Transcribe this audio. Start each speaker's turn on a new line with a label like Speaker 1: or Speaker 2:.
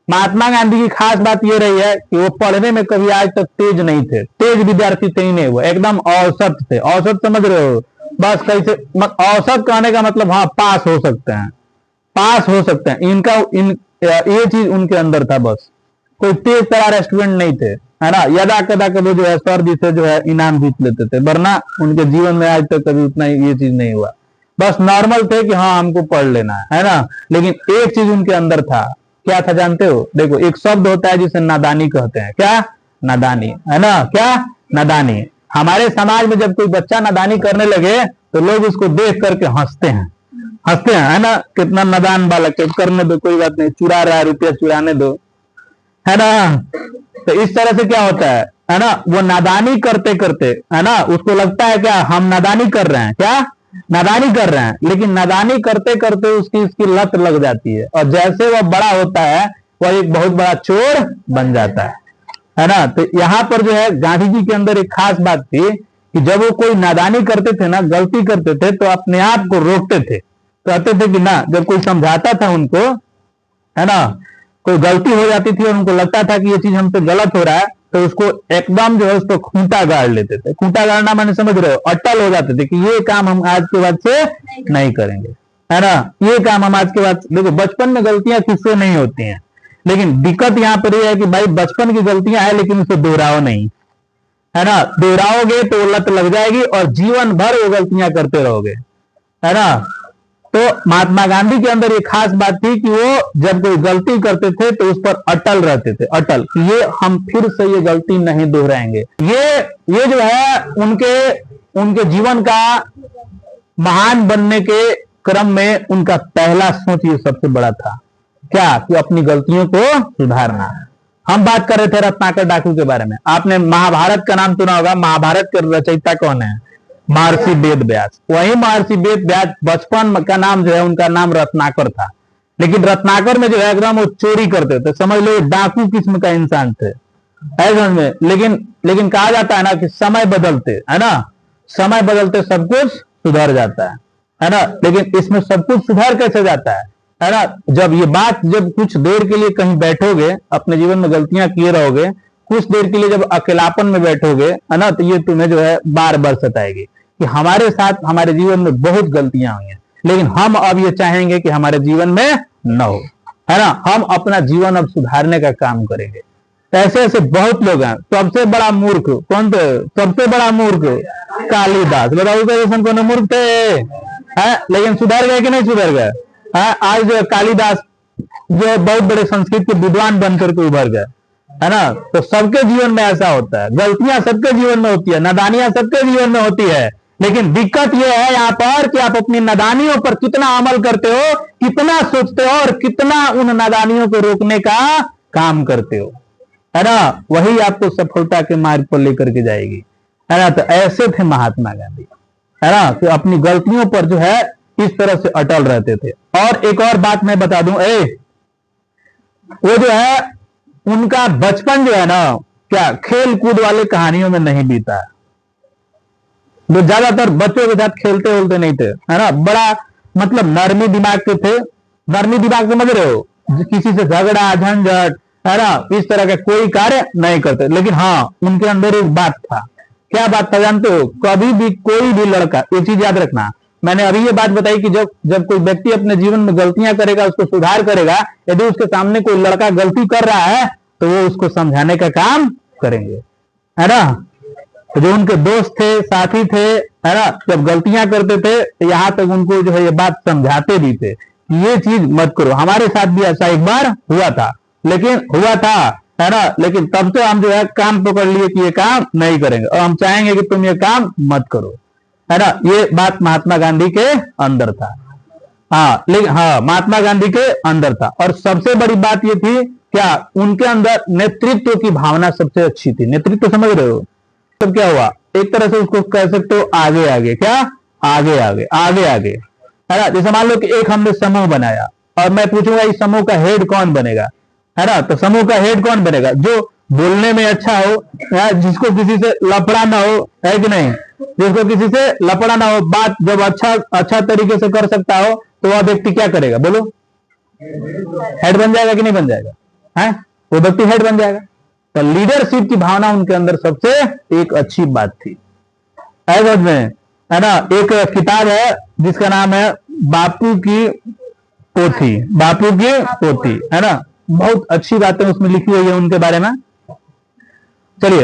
Speaker 1: महात्मा गांधी की खास बात ये रही है कि वो पढ़ने में कभी आज तक तेज नहीं थे, तेज विद्यार्थी थे ही नहीं, वो एकदम औसत थे। औसत समझ रहे हो, बस कैसे औसत कहने का मतलब हाँ पास हो सकते हैं, पास हो सकते हैं, इनका ये चीज उनके अंदर था। बस कोई तेज तरार स्टूडेंट नहीं थे, है ना। यदा कदा कभी जो है सर जी से जो है इनाम जीत लेते थे, वरना उनके जीवन में आज तक कभी उतना ये चीज नहीं हुआ। बस नॉर्मल थे कि हाँ हमको पढ़ लेना है ना। लेकिन एक चीज उनके अंदर था, क्या था जानते हो? देखो एक शब्द होता है जिसे नादानी कहते हैं। क्या? नादानी, है ना। क्या? नादानी। हमारे समाज में जब कोई बच्चा नादानी करने लगे तो लोग उसको देख करके हंसते हैं, हंसते हैं, है ना। कितना नादान बालक है, करने दो, कोई बात नहीं, चुरा रहा है, रुपया चुराने दो, है ना। तो इस तरह से क्या होता है ना, वो नादानी करते करते, है ना, उसको लगता है क्या हम नादानी कर रहे हैं, क्या नादानी कर रहे हैं। लेकिन नादानी करते करते उसकी लत लग जाती है, और जैसे वह बड़ा होता है वह एक बहुत बड़ा चोर बन जाता है ना। तो यहाँ पर जो है गांधी जी के अंदर एक खास बात थी कि जब वो कोई नादानी करते थे ना, गलती करते थे, तो अपने आप को रोकते थे, कहते थे कि ना, जब कोई समझाता था उनको, है ना, कोई गलती हो जाती थी और उनको लगता था कि ये चीज हमसे गलत हो रहा है, तो उसको एकदम जो है उस पर खूंटा गाड़ लेते थे। खूंटा गाड़ना मैंने समझ रहे हो, अटल हो जाते थे कि ये काम हम आज के बाद से नहीं करेंगे, है ना। ये काम हम आज के बाद, देखो बचपन में गलतियां किससे नहीं होती हैं, लेकिन दिक्कत यहाँ पर यह है कि भाई बचपन की गलतियां हैं लेकिन उसे दोहराओ नहीं, है ना। दोहराओगे तो लत लग जाएगी और जीवन भर वो गलतियां करते रहोगे, है ना। तो महात्मा गांधी के अंदर ये खास बात थी कि वो जब कोई गलती करते थे तो उस पर अटल रहते थे, अटल, कि ये हम फिर से ये गलती नहीं दोहराएंगे। ये जो है उनके जीवन का महान बनने के क्रम में उनका पहला सोच ये सबसे बड़ा था, क्या कि अपनी गलतियों को सुधारना। हम बात कर रहे थे रत्नाकर डाकू के बारे में। आपने महाभारत का नाम सुना होगा। महाभारत के रचयिता कौन है? महर्षि वेद व्यास। वही महर्षि वेद व्यास बचपन का नाम जो है उनका नाम रत्नाकर था, लेकिन रत्नाकर में जो है एकदम वो चोरी करते थे, समझ लो डाकू किस्म का इंसान थे, समझ में। लेकिन कहा जाता है ना कि समय बदलते, है ना, समय बदलते सब कुछ सुधर जाता है ना। लेकिन इसमें सब कुछ सुधर कैसे जाता है ना। जब कुछ देर के लिए कहीं बैठोगे, अपने जीवन में गलतियां किए रहोगे, कुछ देर के लिए जब अकेलापन में बैठोगे, है ना, तो ये तुम्हें जो है बार बार सताएगी कि हमारे साथ हमारे जीवन में बहुत गलतियां हुई हैं, लेकिन हम अब ये चाहेंगे कि हमारे जीवन में न हो, है ना। हम अपना जीवन अब सुधारने का काम करेंगे। ऐसे ऐसे बहुत लोग हैं। सबसे बड़ा मूर्ख कौन थे? सबसे बड़ा मूर्ख कालिदास। बताओ कौन मूर्ख थे, लेकिन सुधर गए कि नहीं सुधर गए? आज जो कालिदास जो बहुत बड़े संस्कृत के विद्वान बनकर के उभर गए, है ना। तो सबके जीवन में ऐसा होता है, गलतियां सबके जीवन में होती है, नादानियां सबके जीवन में होती है। लेकिन दिक्कत यह है यहाँ पर कि आप अपनी नादानियों पर कितना अमल करते हो, कितना सोचते हो और कितना उन नादानियों को रोकने का काम करते हो, है ना। वही आपको सफलता के मार्ग पर लेकर के जाएगी, है ना। तो ऐसे थे महात्मा गांधी, है ना, कि अपनी गलतियों पर जो है इस तरह से अटल रहते थे। और एक और बात मैं बता दूं, वो जो है उनका बचपन जो है ना, क्या खेल कूद वाले कहानियों में नहीं बीता। वो ज्यादातर बच्चों के साथ खेलते वोलते नहीं थे, है ना। बड़ा मतलब नरमी दिमाग के थे। नरमी दिमाग समझ रहे हो, किसी से झगड़ा झंझट, है ना, इस तरह का कोई कार्य नहीं करते। लेकिन हाँ, उनके अंदर एक बात था। क्या बात था जानते हो? कभी भी कोई भी लड़का, ये चीज याद रखना, मैंने अभी ये बात बताई कि जब कोई व्यक्ति अपने जीवन में गलतियां करेगा, उसको सुधार करेगा, यदि उसके सामने कोई लड़का गलती कर रहा है तो वो उसको समझाने का काम करेंगे, है ना। तो जो उनके दोस्त थे, साथी थे, है ना, जब गलतियां करते थे तो यहां तक उनको जो है ये बात समझाते भी थे कि ये चीज मत करो। हमारे साथ भी ऐसा एक बार हुआ था, है ना। लेकिन तब तो हम जो है काम पकड़ लिए कि ये काम नहीं करेंगे और हम चाहेंगे कि तुम ये काम मत करो, है ना। ये बात महात्मा गांधी के अंदर था। लेकिन महात्मा गांधी के अंदर था। और सबसे बड़ी बात ये थी, क्या उनके अंदर नेतृत्व की भावना सबसे अच्छी थी। नेतृत्व समझ रहे हो? तब क्या हुआ, एक तरह से उसको कह सकते हो आगे आगे, क्या आगे आगे आगे आगे, है ना। जैसे मान लो कि एक हमने समूह बनाया और मैं पूछूंगा इस समूह का हेड कौन बनेगा, है ना। तो समूह का हेड कौन बनेगा? जो बोलने में अच्छा हो, जिसको किसी से लफड़ा ना हो, है कि नहीं, जिसको किसी से लफड़ा ना हो, बात जब अच्छा तरीके से कर सकता हो, तो वह व्यक्ति क्या करेगा? बोलो, हेड बन जाएगा कि नहीं बन जाएगा? है, वो व्यक्ति हेड बन जाएगा। तो लीडरशिप की भावना उनके अंदर सबसे एक अच्छी बात थी। समझ में है ना। एक किताब है जिसका नाम है बापू की पोथी, बापू की पोथी, है ना। बहुत अच्छी बातें उसमें लिखी हुई है उनके बारे में। चलिए।